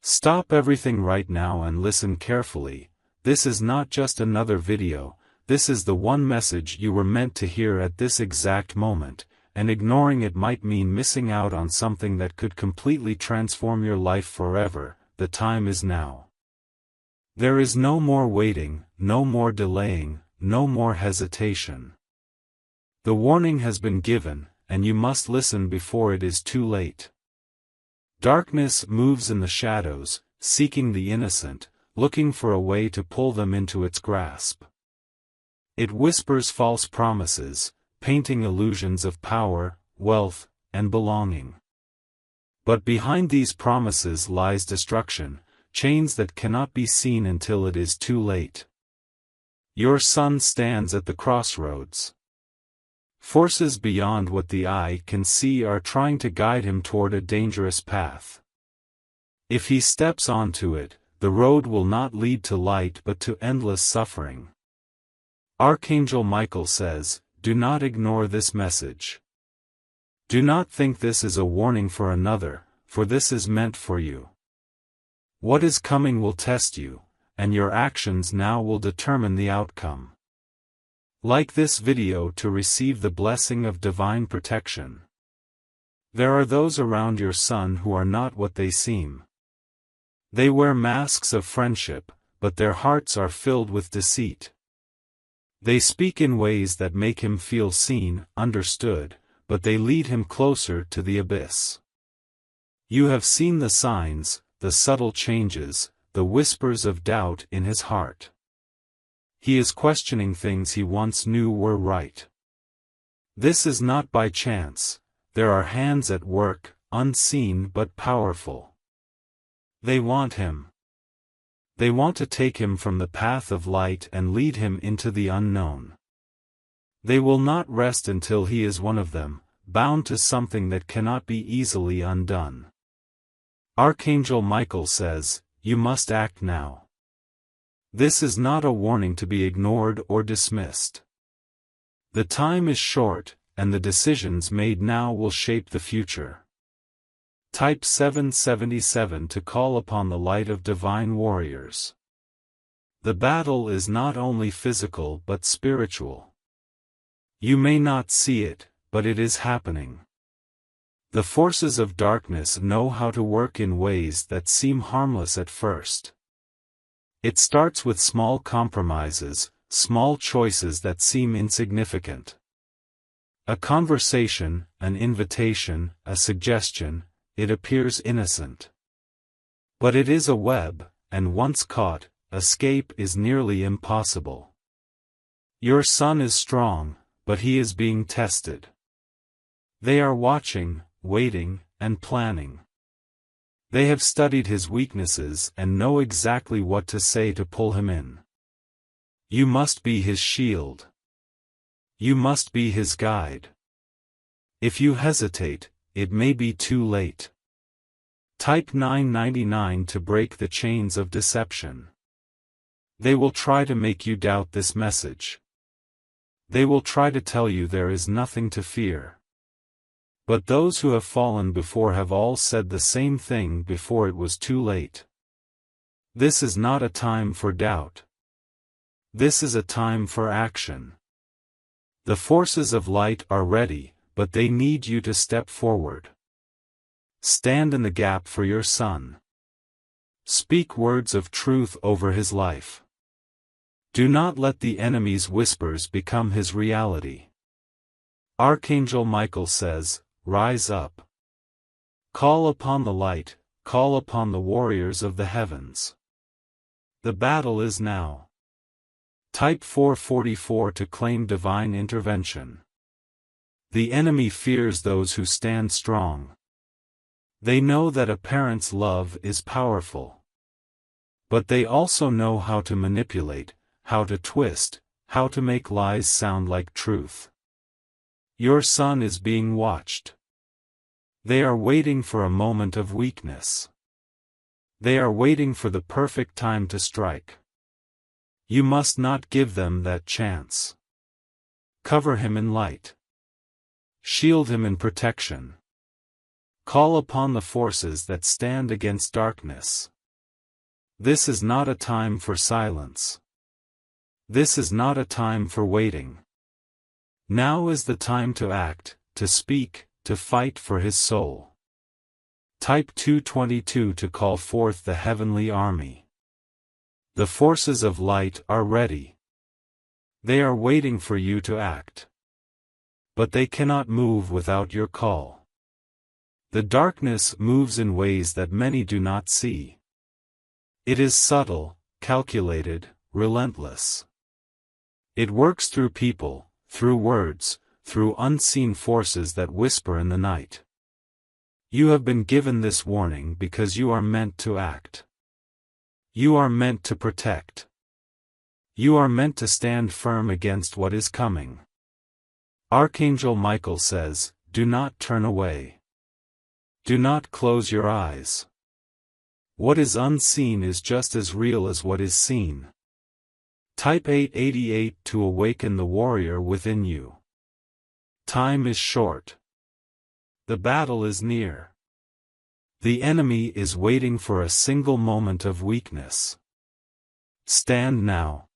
Stop everything right now and listen carefully. This is not just another video, this is the one message you were meant to hear at this exact moment, and ignoring it might mean missing out on something that could completely transform your life forever. The time is now. There is no more waiting, no more delaying, no more hesitation. The warning has been given, and you must listen before it is too late. Darkness moves in the shadows, seeking the innocent, looking for a way to pull them into its grasp. It whispers false promises, painting illusions of power, wealth, and belonging. But behind these promises lies destruction, chains that cannot be seen until it is too late. Your son stands at the crossroads. Forces beyond what the eye can see are trying to guide him toward a dangerous path. If he steps onto it, the road will not lead to light but to endless suffering. Archangel Michael says, do not ignore this message. Do not think this is a warning for another, for this is meant for you. What is coming will test you, and your actions now will determine the outcome. Like this video to receive the blessing of divine protection. There are those around your son who are not what they seem. They wear masks of friendship, but their hearts are filled with deceit. They speak in ways that make him feel seen, understood, but they lead him closer to the abyss. You have seen the signs, the subtle changes, the whispers of doubt in his heart. He is questioning things he once knew were right. This is not by chance. There are hands at work, unseen but powerful. They want him. They want to take him from the path of light and lead him into the unknown. They will not rest until he is one of them, bound to something that cannot be easily undone. Archangel Michael says, you must act now. This is not a warning to be ignored or dismissed. The time is short, and the decisions made now will shape the future. Type 777 to call upon the light of divine warriors. The battle is not only physical but spiritual. You may not see it, but it is happening. The forces of darkness know how to work in ways that seem harmless at first. It starts with small compromises, small choices that seem insignificant. A conversation, an invitation, a suggestion, it appears innocent. But it is a web, and once caught, escape is nearly impossible. Your son is strong, but he is being tested. They are watching, waiting, and planning. They have studied his weaknesses and know exactly what to say to pull him in. You must be his shield. You must be his guide. If you hesitate, it may be too late. Type 999 to break the chains of deception. They will try to make you doubt this message. They will try to tell you there is nothing to fear. But those who have fallen before have all said the same thing before it was too late. This is not a time for doubt. This is a time for action. The forces of light are ready, but they need you to step forward. Stand in the gap for your son. Speak words of truth over his life. Do not let the enemy's whispers become his reality. Archangel Michael says, rise up. Call upon the light, call upon the warriors of the heavens. The battle is now. Type 444 to claim divine intervention. The enemy fears those who stand strong. They know that a parent's love is powerful. But they also know how to manipulate, how to twist, how to make lies sound like truth. Your son is being watched. They are waiting for a moment of weakness. They are waiting for the perfect time to strike. You must not give them that chance. Cover him in light. Shield him in protection. Call upon the forces that stand against darkness. This is not a time for silence. This is not a time for waiting. Now is the time to act, to speak, to fight for his soul. Type 222 to call forth the heavenly army. The forces of light are ready. They are waiting for you to act. But they cannot move without your call. The darkness moves in ways that many do not see. It is subtle, calculated, relentless. It works through people, through words, through unseen forces that whisper in the night. You have been given this warning because you are meant to act. You are meant to protect. You are meant to stand firm against what is coming. Archangel Michael says, do not turn away. Do not close your eyes. What is unseen is just as real as what is seen. Type 888 to awaken the warrior within you. Time is short. The battle is near. The enemy is waiting for a single moment of weakness. Stand now.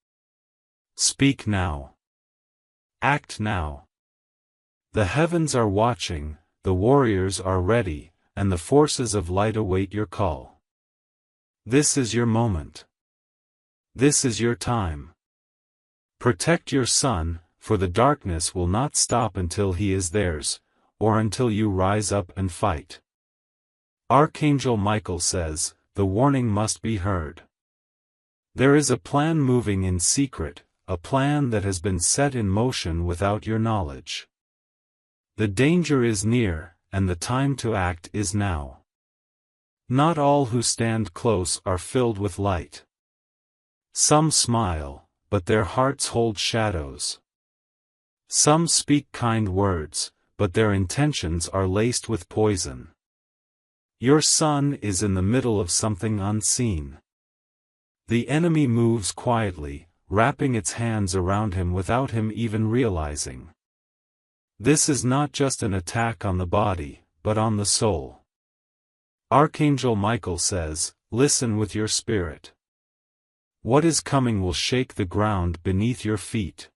Speak now. Act now. The heavens are watching, the warriors are ready, and the forces of light await your call. This is your moment. This is your time. Protect your son, for the darkness will not stop until he is theirs, or until you rise up and fight. Archangel Michael says, the warning must be heard. There is a plan moving in secret, a plan that has been set in motion without your knowledge. The danger is near, and the time to act is now. Not all who stand close are filled with light. Some smile, but their hearts hold shadows. Some speak kind words, but their intentions are laced with poison. Your son is in the middle of something unseen. The enemy moves quietly, wrapping its hands around him without him even realizing. This is not just an attack on the body, but on the soul. Archangel Michael says, listen with your spirit. What is coming will shake the ground beneath your feet.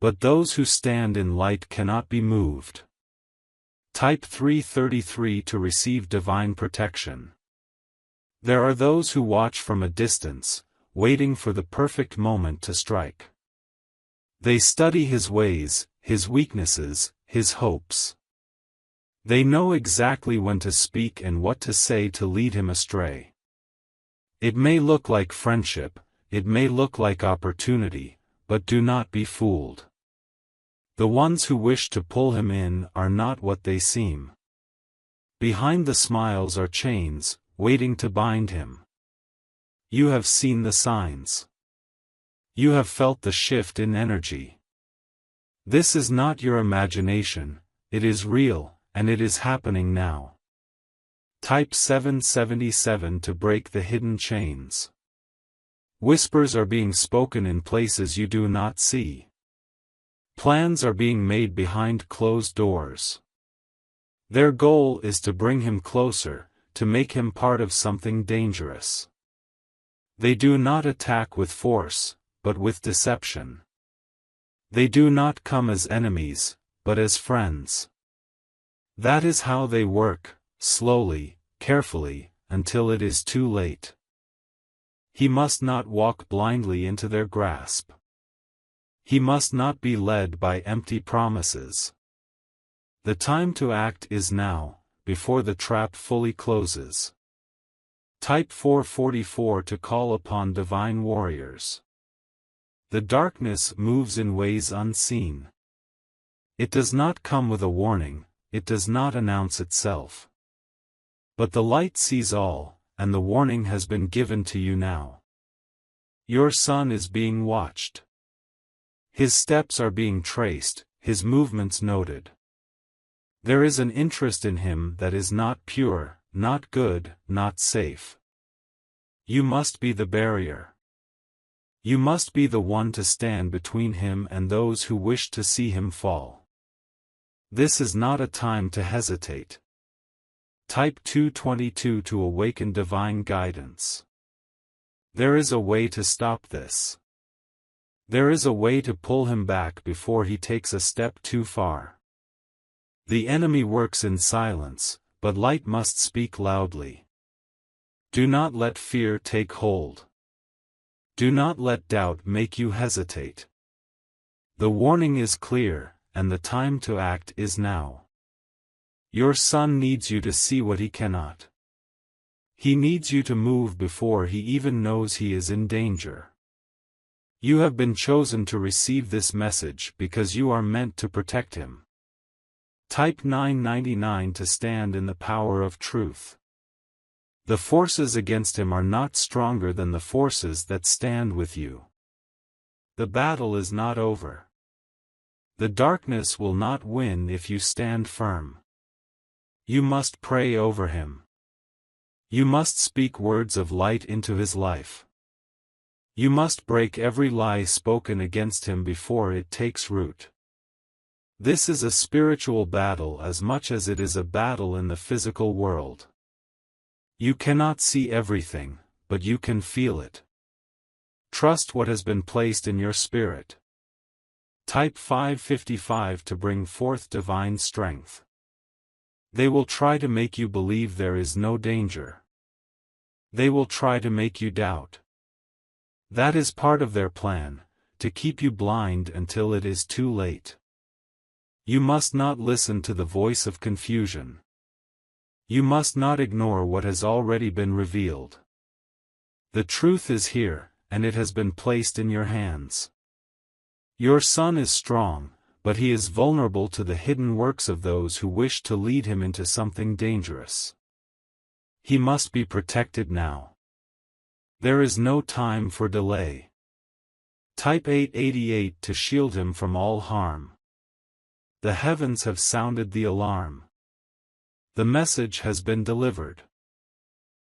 But those who stand in light cannot be moved. Type 333 to receive divine protection. There are those who watch from a distance, waiting for the perfect moment to strike. They study his ways, his weaknesses, his hopes. They know exactly when to speak and what to say to lead him astray. It may look like friendship, it may look like opportunity, but do not be fooled. The ones who wish to pull him in are not what they seem. Behind the smiles are chains, waiting to bind him. You have seen the signs. You have felt the shift in energy. This is not your imagination, it is real, and it is happening now. Type 777 to break the hidden chains. Whispers are being spoken in places you do not see. Plans are being made behind closed doors. Their goal is to bring him closer, to make him part of something dangerous. They do not attack with force, but with deception. They do not come as enemies, but as friends. That is how they work, slowly, carefully, until it is too late. He must not walk blindly into their grasp. He must not be led by empty promises. The time to act is now, before the trap fully closes. Type 444 to call upon divine warriors. The darkness moves in ways unseen. It does not come with a warning, it does not announce itself. But the light sees all, and the warning has been given to you now. Your son is being watched. His steps are being traced, his movements noted. There is an interest in him that is not pure, not good, not safe. You must be the barrier. You must be the one to stand between him and those who wish to see him fall. This is not a time to hesitate. Type 222 to awaken divine guidance. There is a way to stop this. There is a way to pull him back before he takes a step too far. The enemy works in silence, but light must speak loudly. Do not let fear take hold. Do not let doubt make you hesitate. The warning is clear, and the time to act is now. Your son needs you to see what he cannot. He needs you to move before he even knows he is in danger. You have been chosen to receive this message because you are meant to protect him. Type 999 to stand in the power of truth. The forces against him are not stronger than the forces that stand with you. The battle is not over. The darkness will not win if you stand firm. You must pray over him. You must speak words of light into his life. You must break every lie spoken against him before it takes root. This is a spiritual battle as much as it is a battle in the physical world. You cannot see everything, but you can feel it. Trust what has been placed in your spirit. Type 555 to bring forth divine strength. They will try to make you believe there is no danger. They will try to make you doubt. That is part of their plan, to keep you blind until it is too late. You must not listen to the voice of confusion. You must not ignore what has already been revealed. The truth is here, and it has been placed in your hands. Your son is strong, but he is vulnerable to the hidden works of those who wish to lead him into something dangerous. He must be protected now. There is no time for delay. Type 888 to shield him from all harm. The heavens have sounded the alarm. The message has been delivered.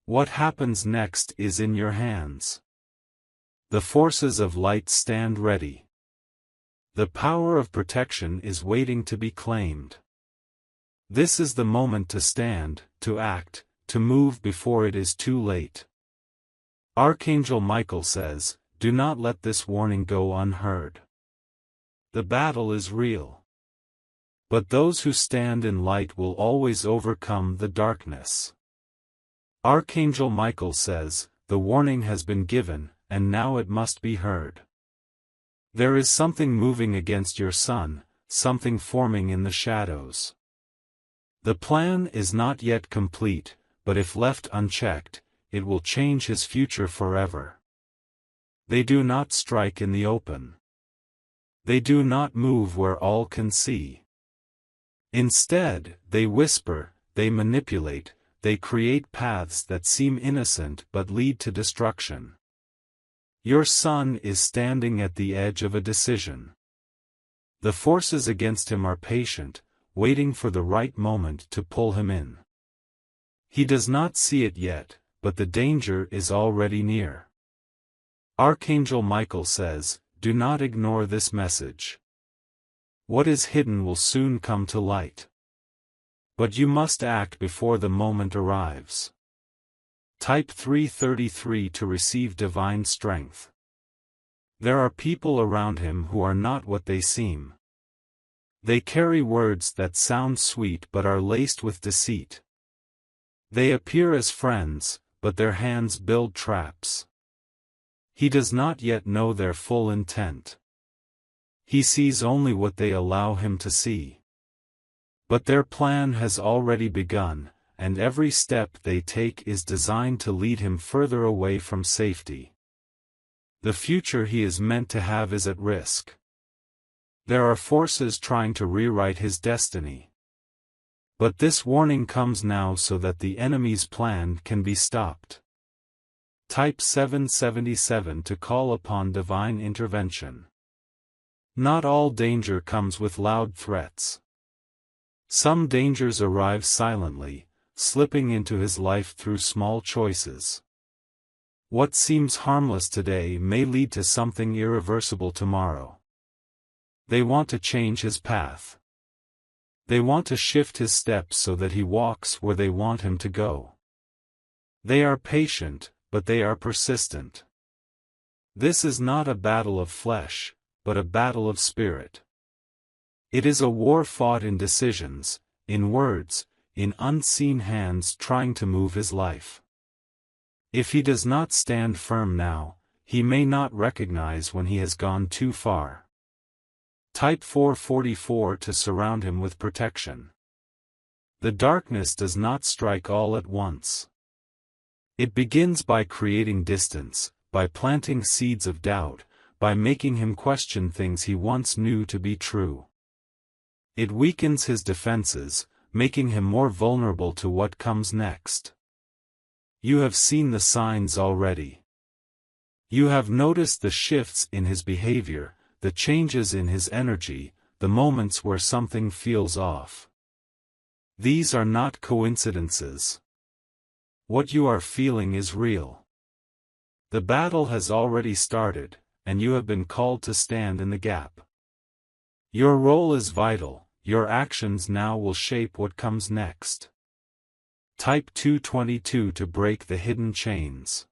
What happens next is in your hands. The forces of light stand ready. The power of protection is waiting to be claimed. This is the moment to stand, to act, to move before it is too late. Archangel Michael says, "Do not let this warning go unheard." The battle is real. But those who stand in light will always overcome the darkness. Archangel Michael says, "The warning has been given, and now it must be heard." There is something moving against your son, something forming in the shadows. The plan is not yet complete, but if left unchecked, it will change his future forever. They do not strike in the open. They do not move where all can see. Instead, they whisper, they manipulate, they create paths that seem innocent but lead to destruction. Your son is standing at the edge of a decision. The forces against him are patient, waiting for the right moment to pull him in. He does not see it yet, but the danger is already near. Archangel Michael says, "Do not ignore this message. What is hidden will soon come to light. But you must act before the moment arrives." Type 333 to receive divine strength. There are people around him who are not what they seem. They carry words that sound sweet but are laced with deceit. They appear as friends, but their hands build traps. He does not yet know their full intent. He sees only what they allow him to see. But their plan has already begun, and every step they take is designed to lead him further away from safety. The future he is meant to have is at risk. There are forces trying to rewrite his destiny. But this warning comes now so that the enemy's plan can be stopped. Type 777 to call upon divine intervention. Not all danger comes with loud threats. Some dangers arrive silently, slipping into his life through small choices. What seems harmless today may lead to something irreversible tomorrow. They want to change his path. They want to shift his steps so that he walks where they want him to go. They are patient, but they are persistent. This is not a battle of flesh, but a battle of spirit. It is a war fought in decisions, in words, in unseen hands trying to move his life. If he does not stand firm now, he may not recognize when he has gone too far. Type 444 to surround him with protection. The darkness does not strike all at once. It begins by creating distance, by planting seeds of doubt, by making him question things he once knew to be true. It weakens his defenses, making him more vulnerable to what comes next. You have seen the signs already. You have noticed the shifts in his behavior, the changes in his energy, the moments where something feels off. These are not coincidences. What you are feeling is real. The battle has already started, and you have been called to stand in the gap. Your role is vital, your actions now will shape what comes next. Type 222 to break the hidden chains.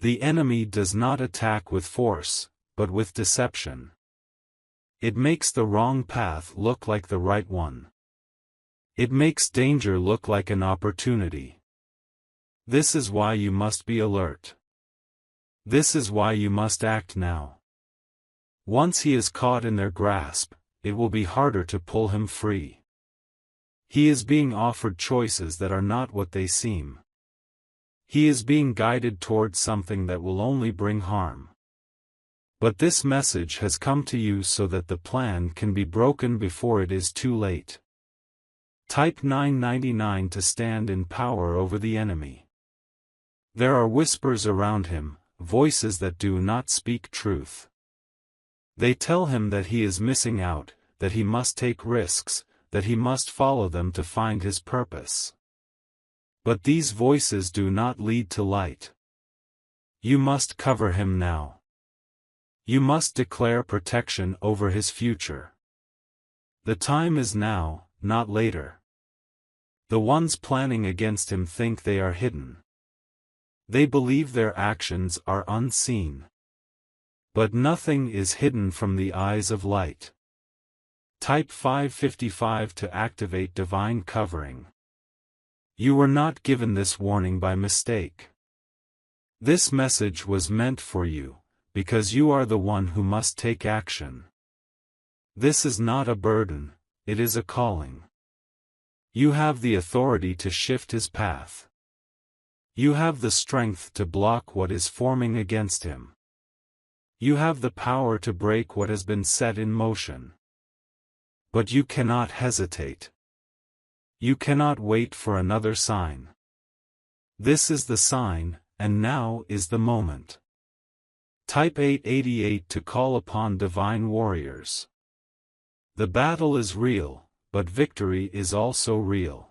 The enemy does not attack with force, but with deception. It makes the wrong path look like the right one. It makes danger look like an opportunity. This is why you must be alert. This is why you must act now. Once he is caught in their grasp, it will be harder to pull him free. He is being offered choices that are not what they seem. He is being guided towards something that will only bring harm. But this message has come to you so that the plan can be broken before it is too late. Type 999 to stand in power over the enemy. There are whispers around him, voices that do not speak truth. They tell him that he is missing out, that he must take risks, that he must follow them to find his purpose. But these voices do not lead to light. You must cover him now. You must declare protection over his future. The time is now, not later. The ones planning against him think they are hidden. They believe their actions are unseen. But nothing is hidden from the eyes of light. Type 555 to activate divine covering. You were not given this warning by mistake. This message was meant for you, because you are the one who must take action. This is not a burden, it is a calling. You have the authority to shift his path. You have the strength to block what is forming against him. You have the power to break what has been set in motion. But you cannot hesitate. You cannot wait for another sign. This is the sign, and now is the moment. Type 888 to call upon divine warriors. The battle is real, but victory is also real.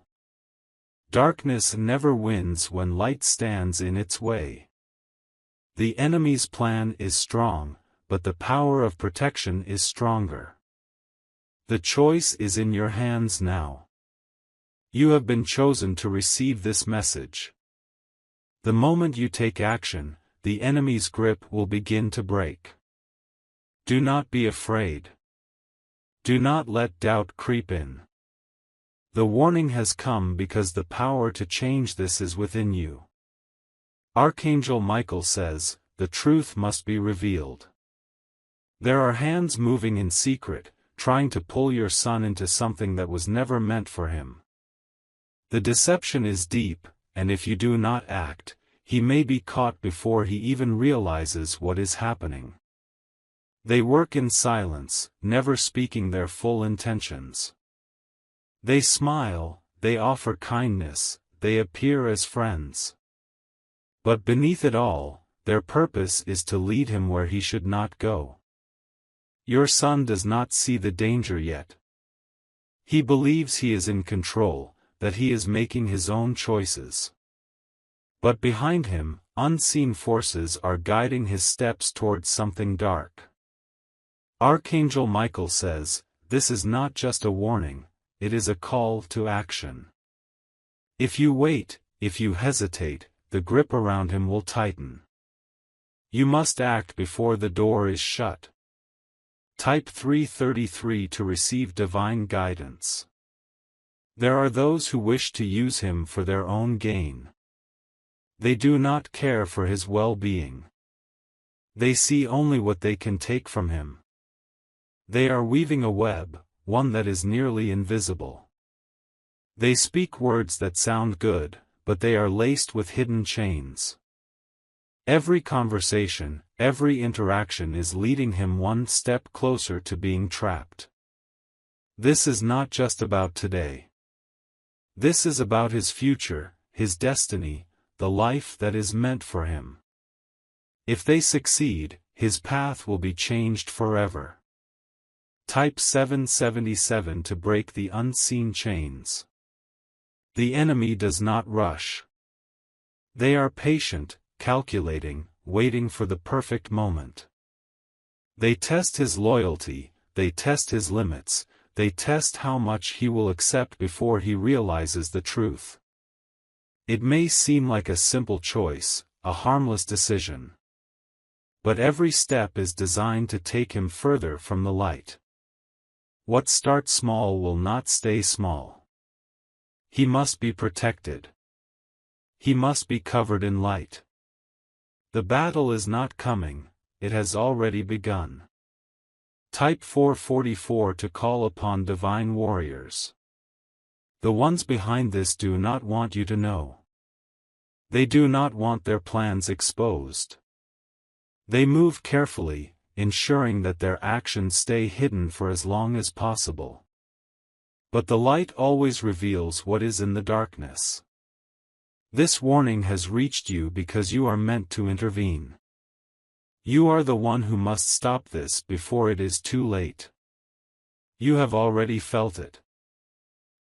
Darkness never wins when light stands in its way. The enemy's plan is strong, but the power of protection is stronger. The choice is in your hands now. You have been chosen to receive this message. The moment you take action, the enemy's grip will begin to break. Do not be afraid. Do not let doubt creep in. The warning has come because the power to change this is within you. Archangel Michael says, the truth must be revealed. There are hands moving in secret, trying to pull your son into something that was never meant for him. The deception is deep, and if you do not act, he may be caught before he even realizes what is happening. They work in silence, never speaking their full intentions. They smile, they offer kindness, they appear as friends. But beneath it all, their purpose is to lead him where he should not go. Your son does not see the danger yet. He believes he is in control, that he is making his own choices. But behind him, unseen forces are guiding his steps towards something dark. Archangel Michael says, this is not just a warning, it is a call to action. If you wait, if you hesitate, the grip around him will tighten. You must act before the door is shut. Type 333 to receive divine guidance. There are those who wish to use him for their own gain. They do not care for his well-being. They see only what they can take from him. They are weaving a web, one that is nearly invisible. They speak words that sound good, but they are laced with hidden chains. Every conversation, every interaction is leading him one step closer to being trapped. This is not just about today. This is about his future, his destiny, the life that is meant for him. If they succeed, his path will be changed forever. Type 777 to break the unseen chains. The enemy does not rush. They are patient, calculating, waiting for the perfect moment. They test his loyalty, they test his limits, they test how much he will accept before he realizes the truth. It may seem like a simple choice, a harmless decision. But every step is designed to take him further from the light. What starts small will not stay small. He must be protected. He must be covered in light. The battle is not coming, it has already begun. Type 444 to call upon divine warriors. The ones behind this do not want you to know. They do not want their plans exposed. They move carefully, ensuring that their actions stay hidden for as long as possible. But the light always reveals what is in the darkness. This warning has reached you because you are meant to intervene. You are the one who must stop this before it is too late. You have already felt it.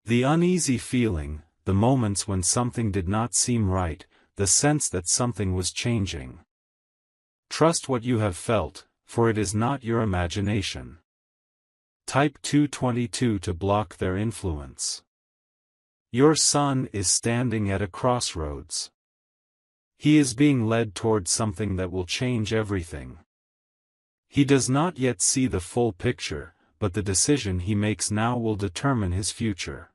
The uneasy feeling, the moments when something did not seem right, the sense that something was changing. Trust what you have felt, for it is not your imagination. Type 222 to block their influence. Your son is standing at a crossroads. He is being led towards something that will change everything. He does not yet see the full picture, but the decision he makes now will determine his future.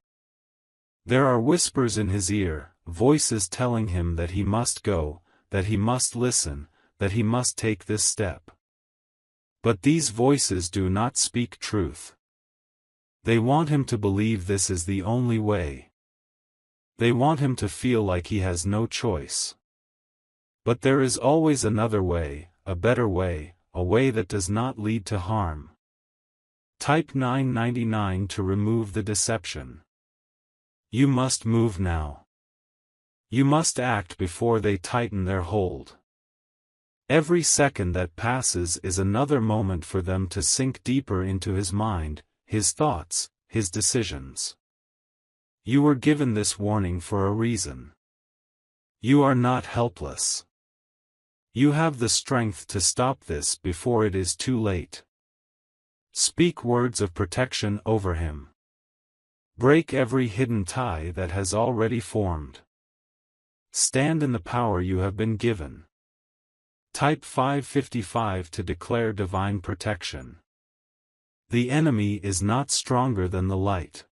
There are whispers in his ear, voices telling him that he must go, that he must listen, that he must take this step. But these voices do not speak truth. They want him to believe this is the only way. They want him to feel like he has no choice. But there is always another way, a better way, a way that does not lead to harm. Type 999 to remove the deception. You must move now. You must act before they tighten their hold. Every second that passes is another moment for them to sink deeper into his mind, his thoughts, his decisions. You were given this warning for a reason. You are not helpless. You have the strength to stop this before it is too late. Speak words of protection over him. Break every hidden tie that has already formed. Stand in the power you have been given. Type 555 to declare divine protection. The enemy is not stronger than the light.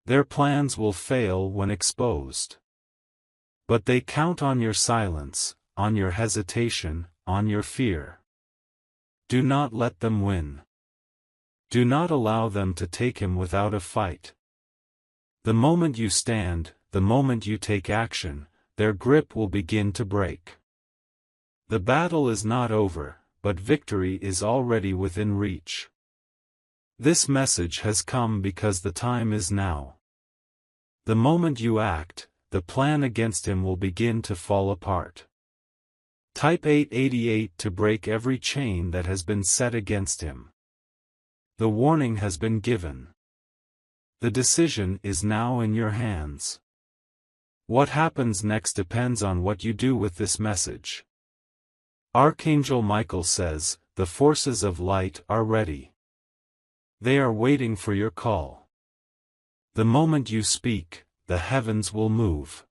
Their plans will fail when exposed. But they count on your silence, on your hesitation, on your fear. Do not let them win. Do not allow them to take him without a fight. The moment you stand, the moment you take action, their grip will begin to break. The battle is not over, but victory is already within reach. This message has come because the time is now. The moment you act, the plan against him will begin to fall apart. Type 888 to break every chain that has been set against him. The warning has been given. The decision is now in your hands. What happens next depends on what you do with this message. Archangel Michael says, the forces of light are ready. They are waiting for your call. The moment you speak, the heavens will move.